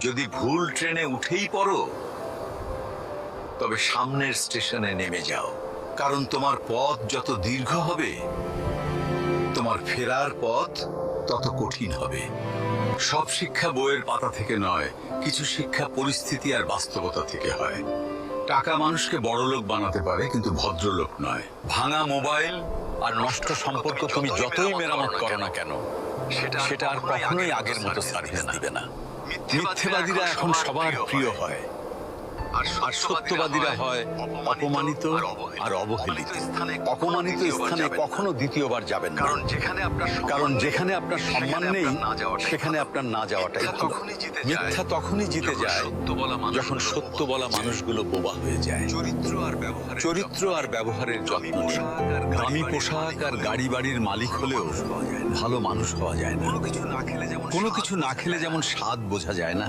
যদি ভুল ট্রেনে উঠেই পড়ো তবে সামনের স্টেশনে নেমে যাও, কারণ তোমার পথ যত দীর্ঘ হবে তোমার ফেরার পথ তত কঠিন হবে। সব শিক্ষা বইয়ের পাতা থেকে নয়, কিছু শিক্ষা পরিস্থিতি আর বাস্তবতা থেকে হয়। টাকা মানুষকে বড়লোক বানাতে পারে, কিন্তু ভদ্রলোক নয়। ভাঙা মোবাইল আর নষ্ট সম্পর্ক তুমি যতই মেরামত করো না কেন, সেটা আর কখনোই আগের মতো সার্ভিস দিবে না। মিথ্যেবাদীরা এখন সবার প্রিয় হয়, আর সত্যবাদীরা হয় অপমানিত আর অবহেলিত। অপমানিত স্থানে কখনো দ্বিতীয়বার যাবেন না, কারণ যেখানে আপনার সম্মান নেই সেখানে আপনার না যাওয়াটাই ভালো। মিথ্যা তখনই জিতে যায় যখন সত্য বলা মানুষগুলো বোবা হয়ে যায়। চরিত্র আর ব্যবহারের যত্ন নিন। দামি পোশাক আর গাড়ি বাড়ির মালিক হলেও ভালো মানুষ হওয়া যায় না। কোনো কিছু না খেলে যেমন স্বাদ বোঝা যায় না,